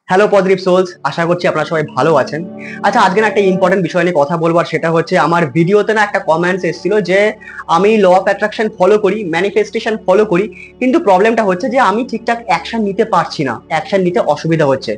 Hello positive sols, আশা করছি আপনারা সবাই ভালো আছেন। আচ্ছা, আজকে না একটা ইম্পর্টেন্ট বিষয় নিয়ে কথা বলবো, আর সেটা হচ্ছে আমার ভিডিওতে না একটা কমেন্টস এসেছিল যে আমি ল অফ অ্যাট্রাকশন ফলো করি, ম্যানিফেস্টেশন ফলো করি, কিন্তু প্রবলেমটা হচ্ছে যে আমি ঠিকঠাক অ্যাকশন নিতে পারছি না, অ্যাকশন নিতে অসুবিধা হচ্ছে।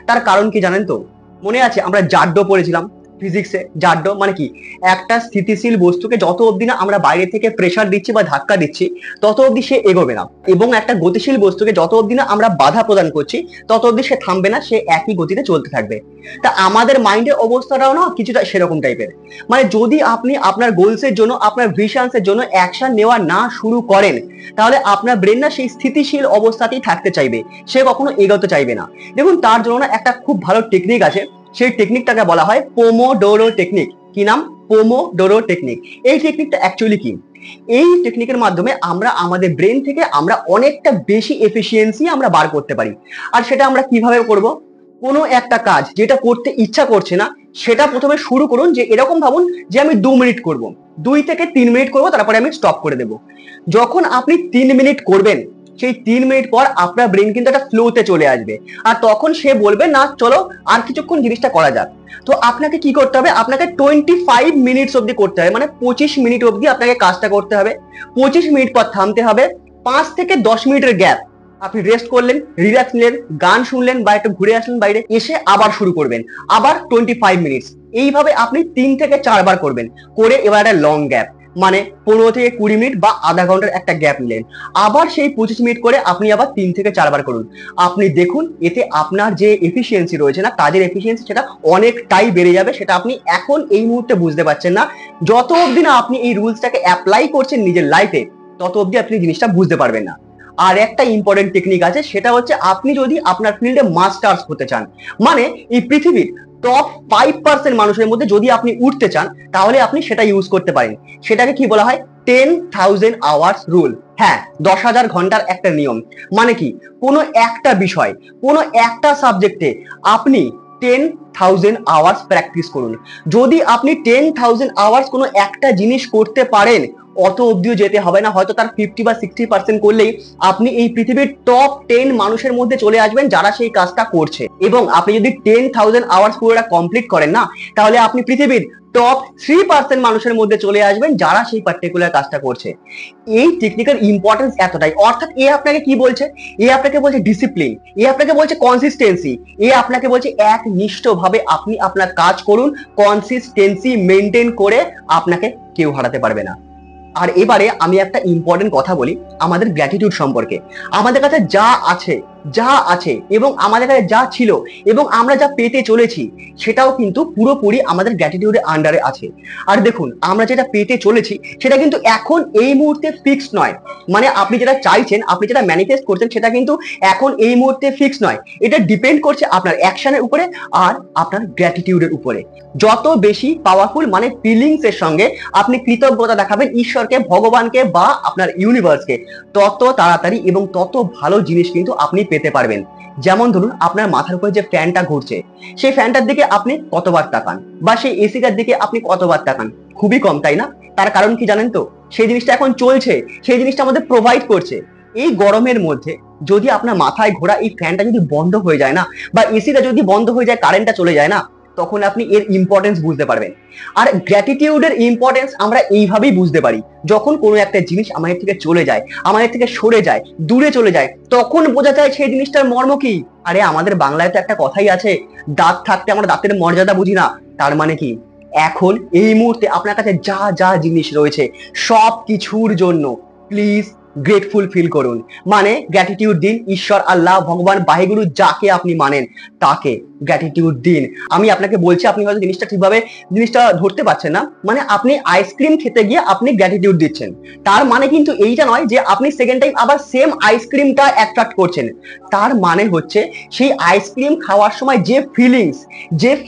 তার কারণ কি জানেন তো? মনে আছে আমরা জাড্ডো পড়েছিলাম ফিজিক্সে। জাড্ডো মানে কি? একটা স্থিতিশীল বস্তুকে যত অবধি না আমরা বাইরে থেকে প্রেসার দিচ্ছি বা ধাক্কা দিচ্ছি, তত অবধি সে এগোবে না। এবং একটা গতিশীল বস্তুকে যত অবধি না আমরা বাধা প্রদান করছি, তত অবধি সে থামবে না, সে একই গতিতে চলতে থাকবে। তা আমাদের মাইন্ডের অবস্থাটাও না কিছুটা সেরকম টাইপের। মানে যদি আপনি আপনার গোলসের জন্য, আপনার ভিশনসের জন্য অ্যাকশন নেওয়া না শুরু করেন, তাহলে আপনার ব্রেন না সেই স্থিতিশীল অবস্থাতেই থাকতে চাইবে, সে কখনো এগোতে চাইবে না। দেখুন, তার জন্য না একটা খুব ভালো টেকনিক আছে। সেই টেকনিকটাকে বলা হয় পোমোডোরো টেকনিক। কি নাম? Pomodoro technique. এই টেকনিকটা অ্যাকচুয়ালি কি? এই টেকনিকের মাধ্যমে আমরা আমাদের ব্রেন থেকে আমরা অনেকটা বেশি এফিসিয়েন্সি আমরা বার করতে পারি। আর সেটা আমরা কিভাবে করব? কোনো একটা কাজ যেটা করতে ইচ্ছা করছে না, সেটা প্রথমে শুরু করুন। যে এরকম ভাবুন যে আমি 2 মিনিট করব, 2 থেকে 3 মিনিট করব, তারপরে আমি স্টপ করে দেব। যখন আপনি 3 মিনিট করবেন, সেই 3 মিনিট পর আপনার ব্রেন কিন্তু একটা ফ্লোতে চলে আসবে। আর তখন সে বলবে না চলো আর কিছুক্ষণ জিনিসটা করা যাক। তো আপনাকে কি করতে হবে? আপনাকে 25 মিনিটস অব্দি করতে হবে, মানে 25 মিনিট অব্দি আপনাকে কাজটা করতে হবে। 25 মিনিট পর থামতে হবে। 5 থেকে 10 মিনিটের গ্যাপ আপনি রেস্ট করলেন, রিল্যাক্স নিলেন, গান শুনলেন বা একটু ঘুরে আসলেন বাইরে, এসে আবার শুরু করবেন। আবার 25 মিনিটস। এইভাবে আপনি 3 থেকে 4 বার করবেন। করে এবার একটা লং গ্যাপ, মানে 15 থেকে 20 মিনিট বা আধা ঘন্টার একটা গ্যাপ নিলেন। আবার সেই 25 মিনিট করে আপনি আবার 3 থেকে 4 বার করুন। আপনি দেখুন এতে আপনার যে এফিসিয়েন্সি রয়েছে না, কাজের এফিসিয়েন্সি, সেটা অনেকটাই বেড়ে যাবে। সেটা আপনি এখন এই মুহূর্তে বুঝতে পারছেন না। যত অবধি না আপনি এই রুলসটাকে অ্যাপ্লাই করছেন নিজের লাইফে, তত অবধি আপনি জিনিসটা বুঝতে পারবেন না। আর একটা ইম্পর্টেন্ট টেকনিক আছে, সেটা হচ্ছে আপনি যদি আপনার ফিল্ডে মাস্টার্স হতে চান, মানে এই পৃথিবীর টপ 5% মানুষের মধ্যে যদি আপনি উঠতে চান, তাহলে আপনি সেটা ইউজ করতে পারেন। সেটাকে কি বলা হয়? 10,000 আওয়ার্স রুল। হ্যাঁ, 10,000 ঘন্টার একটা নিয়ম। মানে কি? কোনো একটা বিষয়, কোনো একটা সাবজেক্টে আপনি 10,000 আওয়ার্স প্র্যাকটিস করুন। যদি আপনি 10,000 আওয়ার্স কোনো একটা জিনিস করতে পারেন, অত অব্দিও যেতে হবে না, হয়তো তার 50 বা 60% করলেই আপনি এই পৃথিবীর টপ 10 মানুষের মধ্যে চলে আসবেন যারা সেই কাজটা করছে। এবং আপনি যদি 10,000 আওয়ার্স পুরোটা কমপ্লিট করেন না, তাহলে আপনি পৃথিবীর টপ 3% মানুষের মধ্যে চলে আসবেন যারা সেই পার্টিকুলার কাজটা করছে। এই টেকনিক্যাল ইম্পর্টেন্স এতটাই। অর্থাৎ এ আপনাকে কি বলছে? এ আপনাকে বলছে ডিসিপ্লিন, এ আপনাকে বলছে কনসিস্টেন্সি, এ আপনাকে বলছে একনিষ্ঠভাবে আপনি আপনার কাজ করুন। কনসিস্টেন্সি মেনটেন করে আপনাকে কেউ হারাতে পারবে না। আর এবারে আমি একটা ইম্পর্টেন্ট কথা বলি আমাদের গ্র্যাটিটিউড সম্পর্কে। আমাদের কাছে যা আছে, যা আছে এবং আমাদের কাছে যা ছিল এবং আমরা যা পেতে চলেছি, সেটাও কিন্তু পুরোপুরি আমাদের গ্র্যাটিটিউডের আন্ডারে আছে। আর দেখুন, আমরা যেটা পেতে চলেছি সেটা কিন্তু এখন এই মুহূর্তে ফিক্সড নয়। মানে আপনি যেটা চাইছেন, আপনি যেটা ম্যানিফেস্ট করছেন, সেটা কিন্তু এখন এই মুহূর্তে ফিক্সড নয়। এটা ডিপেন্ড করছে আপনার অ্যাকশনের উপরে আর আপনার গ্র্যাটিটিউডের উপরে। যত বেশি পাওয়ারফুল মানে ফিলিংস এর সঙ্গে আপনি কৃতজ্ঞতা দেখাবেন ঈশ্বরকে, ভগবানকে বা আপনার ইউনিভার্সকে, তত তাড়াতাড়ি এবং তত ভালো জিনিস কিন্তু আপনি পেতে পারবেন। যেমন ধরুন, আপনার মাথার উপরে যে ফ্যানটা ঘুরছে, সেই ফ্যানটার দিকে আপনি কতবার তাকান, বা সেই এসিটার দিকে আপনি কতবার তাকান? খুবই কম, তাই না? তার কারণ কি জানেন তো? সেই জিনিসটা এখন চলছে, সেই জিনিসটা আমাদের প্রোভাইড করছে। এই গরমের মধ্যে যদি আপনার মাথায় ঘোরা এই ফ্যানটা যদি বন্ধ হয়ে যায় না, বা এসিটা যদি বন্ধ হয়ে যায়, কারেন্টটা চলে যায় না, তখন আপনি এর ইম্পর্টেন্স বুঝতে পারবেন। আর গ্র্যাটিটিউডের ইম্পর্টেন্স আমরা এইভাবেই বুঝতে পারি, যখন কোনো একটা জিনিস আমাদের থেকে চলে যায়, আমাদের থেকে সরে যায়, দূরে চলে যায়, তখন বোঝা যায় সেই জিনিসটার মর্ম কি। আরে আমাদের বাংলায় তো একটা কথাই আছে, দাঁত থাকতে আমরা দাঁতের মর্যাদা বুঝি না। তার মানে কি? এখন এই মুহূর্তে আপনার কাছে যা যা জিনিস রয়েছে, সব কিছুর জন্য প্লিজ গ্রেটফুল ফিল করুন। মানে গ্র্যাটিটিউড দিন। ঈশ্বর, আল্লাহ, ভগবান, বাহিগুরু, যাকে আপনি মানেন তাকে গ্র্যাটিটিউড দিন। আমি আপনাকে বলছি, আপনি হয়তো জিনিসটা ধরতে পারছেন না। মানে আপনি আইসক্রিম খেতে গিয়ে আপনি গ্র্যাটিটিউড দিচ্ছেন, তার মানে কিন্তু এইটা নয় যে আপনি সেকেন্ড টাইম আবার সেম আইসক্রিমটা অ্যাট্রাক্ট করছেন। তার মানে হচ্ছে সেই আইসক্রিম খাওয়ার সময় যে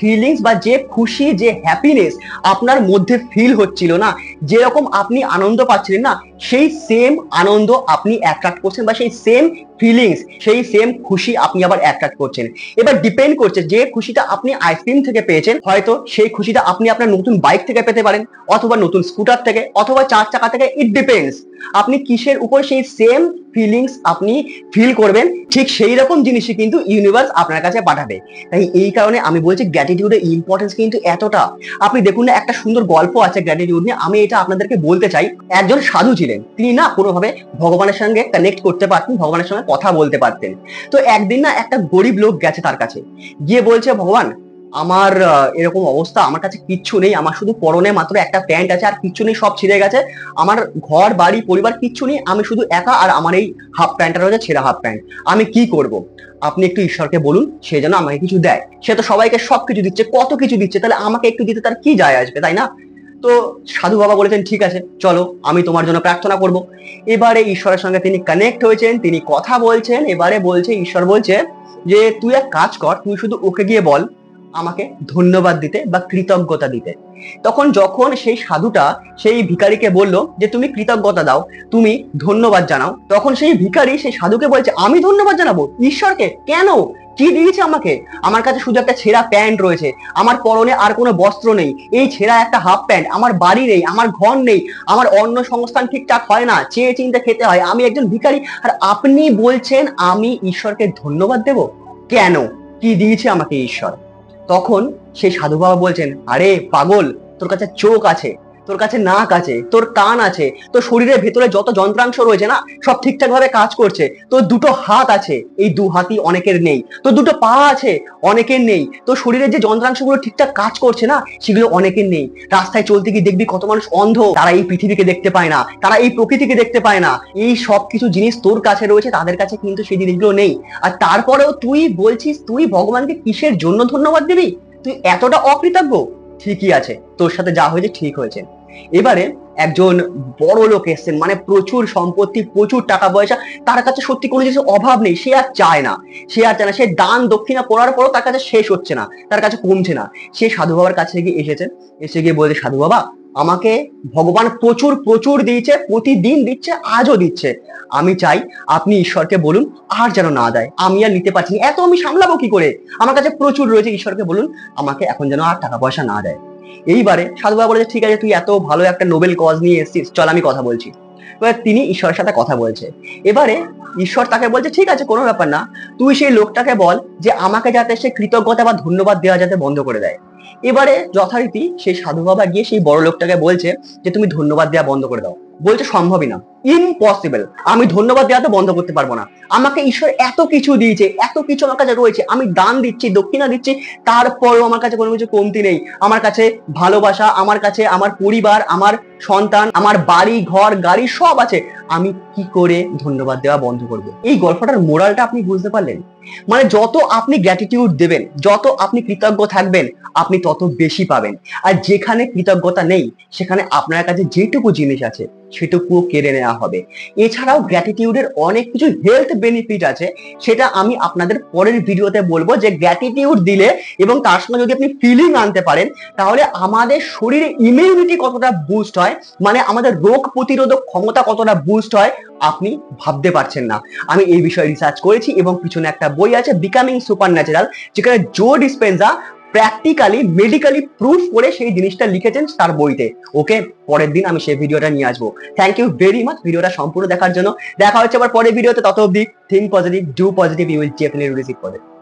ফিলিংস বা যে খুশি, যে হ্যাপিনেস আপনার মধ্যে ফিল হচ্ছিল না, যেরকম আপনি আনন্দ পাচ্ছিলেন না, সেই সেম আনন্দ আপনি অ্যাট্রাক্ট করছেন, বা সেই সেম ফিলিংস, সেই সেম খুশি আপনি আবার অ্যাট্রাক্ট করছেন। এবার ডিপেন্ড করছে যে খুশিটা আপনি আইসক্রিম থেকে পেয়েছেন, হয়তো সেই খুশিটা আপনি আপনার নতুন বাইক থেকে পেতে পারেন, অথবা নতুন স্কুটার থেকে, অথবা 4 চাকা থেকে। It depends. আপনি কিসের উপর সেই সেম ফিলিংস আপনি ফিল করবেন, ঠিক সেই রকম জিনিসই কিন্তু ইউনিভার্স আপনার কাছে পাঠাবে। তাই এই কারণে আমি বলছি গ্র্যাটিটিউডের ইম্পর্টেন্স কিন্তু এতটা। আপনি দেখুন না, একটা সুন্দর গল্প আছে গ্র্যাটিটিউড নিয়ে, আমি এটা আপনাদেরকে বলতে চাই। একজন সাধু ছিলেন, তিনি না কোনোভাবে ভগবানের সঙ্গে কানেক্ট করতে পারতেন, ভগবানের সঙ্গে কথা বলতে পারতেন। তো একদিন না একটা গরিব লোক গেছে তার কাছে, গিয়ে বলছে, ভগবান আমার এরকম অবস্থা, আমার কাছে কিচ্ছু নেই, আমার শুধু পরনে মাত্র একটা প্যান্ট আছে, আর কিচ্ছু নেই, সব ছিঁড়ে গেছে, আমার ঘর বাড়ি পরিবার কিচ্ছু নেই, আমি শুধু একা, আর আমার এই হাফ প্যান্টটা রয়েছে ছেঁড়া হাফ প্যান্ট, আমি কি করব? আপনি একটু ঈশ্বরকে বলুন, সে যেন আমাকে কিছু দেয়। সে তো সবাইকে সবকিছু দিচ্ছে, কত কিছু দিচ্ছে, তাহলে আমাকে একটু দিতে তার কি যায় আসবে, তাই না? তো সাধু বাবা বলেছেন, ঠিক আছে চলো, আমি তোমার জন্য প্রার্থনা করব। এবারে ঈশ্বরের সঙ্গে তিনি কানেক্ট হয়েছেন, তিনি কথা বলছেন। এবারে বলছে, ঈশ্বর বলছে যে তুই এক কাজ কর, তুই শুধু ওকে গিয়ে বল আমাকে ধন্যবাদ দিতে বা কৃতজ্ঞতা দিতে। তখন যখন সেই সাধুটা সেই ভিখারিকে বলল যে তুমি কৃতজ্ঞতা দাও, তুমি ধন্যবাদ জানাও, তখন সেই ভিখারি সেই সাধুকে বলছে, আমি ধন্যবাদ জানাবো ঈশ্বরকে? কেন? কি দিয়েছে আমাকে? আমার কাছে শুধু একটা ছেঁড়া প্যান্ট রয়েছে, আমার পরনে আর কোনো বস্ত্র নেই, এই ছেঁড়া একটা হাফ প্যান্ট, আমার বাড়ি নেই, আমার ঘর নেই, আমার অন্ন সংস্থান ঠিকঠাক হয় না, চেয়ে চিন্তে খেতে হয়, আমি একজন ভিখারি, আর আপনি বলছেন আমি ঈশ্বরকে ধন্যবাদ দেব? কেন? কি দিয়েছে আমাকে ঈশ্বর? তখন সেই সাধু বাবা বলছেন, আরে পাগল, তোর কাছে চোখ আছে, তোর কাছে নাক আছে, তোর কান আছে, তোর শরীরের ভেতরে যত যন্ত্রাংশ রয়েছে না, সব ঠিকঠাক ভাবে কাজ করছে। তোর দুটো হাত আছে, এই দু হাতই অনেকের নেই। তোর দুটো পা আছে, অনেকের নেই। তোর শরীরের যে যন্ত্রাংশগুলো ঠিকঠাক কাজ করছে না, সেগুলো অনেকের নেই। রাস্তায় চলতে গিয়ে দেখবি কত মানুষ অন্ধ, তারা এই পৃথিবীকে দেখতে পায় না, তারা এই প্রকৃতিকে দেখতে পায় না। এই সব কিছু জিনিস তোর কাছে রয়েছে, তাদের কাছে কিন্তু সেই জিনিসগুলো নেই। আর তারপরেও তুই বলছিস তুই ভগবানকে কিসের জন্য ধন্যবাদ দিবি? তুই এতটা অকৃতজ্ঞ? ঠিকই আছে, তোর সাথে যা হয়েছে ঠিক হয়েছে। এবারে একজন বড় লোক এসছেন, মানে প্রচুর সম্পত্তি, প্রচুর টাকা পয়সা, তার কাছে সত্যি কোনো জিনিসের অভাব নেই, সে আর চায় না, সে আর চায় না, সে দান দক্ষিণা করার পরও তার কাছে শেষ হচ্ছে না, তার কাছে কমছে না। সে সাধু বাবার কাছে গিয়ে এসেছে, এসে গিয়ে বলছে, সাধু বাবা আমাকে ভগবান প্রচুর প্রচুর দিয়েছে, প্রতিদিন দিচ্ছে, আজও দিচ্ছে, আমি চাই আপনি ঈশ্বরকে বলুন আর যেন না দেয়, আমি আর নিতে পারছি না, এত আমি সামলাবো কি করে, আমার কাছে প্রচুর রয়েছে, ঈশ্বরকে বলুন আমাকে এখন যেন আর টাকা পয়সা না দেয়। এইবারে সাধু বাবা বলেছে, ঠিক আছে তুই এত ভালো একটা নোবেল কজ নিয়ে এসেছিস, চল আমি কথা বলছি। এবার তিনি ঈশ্বরের সাথে কথা বলছে। এবারে ঈশ্বর তাকে বলছে, ঠিক আছে কোনো ব্যাপার না, তুই সেই লোকটাকে বল যে আমাকে যাতে সে কৃতজ্ঞতা বা ধন্যবাদ দেওয়া যাতে বন্ধ করে দেয়। এবারে যথারীতি সেই সাধু বাবা গিয়ে সেই বড় লোকটাকে বলছে যে তুমি ধন্যবাদ দেওয়া বন্ধ করে দাও। বলছে সম্ভবই না, ইম্পসিবল, আমি ধন্যবাদ দেওয়া তো বন্ধ করতে পারবো না, আমাকে ঈশ্বর এত কিছু দিয়েছে, এত কিছু আমার কাছে রয়েছে, আমি দান দিচ্ছি, দক্ষিণা দিচ্ছি, তারপরও আমার কাছে কোনো কিছু কমতি নেই, আমার কাছে ভালোবাসা, আমার কাছে আমার পরিবার, আমার সন্তান, আমার বাড়ি ঘর গাড়ি সব আছে, আমি কি করে ধন্যবাদ দেওয়া বন্ধ করবো? এই গল্পটার মোরালটা আপনি বুঝতে পারলেন? মানে যত আপনি গ্র্যাটিটিউড দেবেন, যত আপনি কৃতজ্ঞ থাকবেন, আপনি তত বেশি পাবেন। আর যেখানে কৃতজ্ঞতা নেই, সেখানে আপনার কাছে যেটুকু জিনিস আছে সেটুকুও কেড়ে নেওয়া হবে। এছাড়াও গ্র্যাটিটিউডের অনেক কিছু হেলথ বেনিফিট আছে, সেটা আমি আপনাদের পরের ভিডিওতে বলবো, যে গ্র্যাটিটিউড দিলে এবং তার সঙ্গে যদি আপনি ফিলিং আনতে পারেন, তাহলে আমাদের শরীরে ইমিউনিটি কতটা বুস্ট হয়, মানে আমাদের রোগ প্রতিরোধক ক্ষমতা কতটা বুস্ট হয়, আপনি ভাবতে পারছেন না। আমি এই বিষয়ে রিসার্চ করেছি এবং পিছনে একটা বই আছে, বিকামিং সুপার ন্যাচারাল, যেখানে জো ডিসপেন্সা প্র্যাকটিক্যালি মেডিকেলি প্রুফ করে সেই জিনিসটা লিখেছেন তার বইতে। ওকে, পরের দিন আমি সেই ভিডিওটা নিয়ে আসবো। থ্যাংক ইউ ভেরি মাচ ভিডিওটা সম্পূর্ণ দেখার জন্য। দেখা হচ্ছে আবার পরের ভিডিওতে, তত অবধি think positive, do positive, you will definitely receive positive.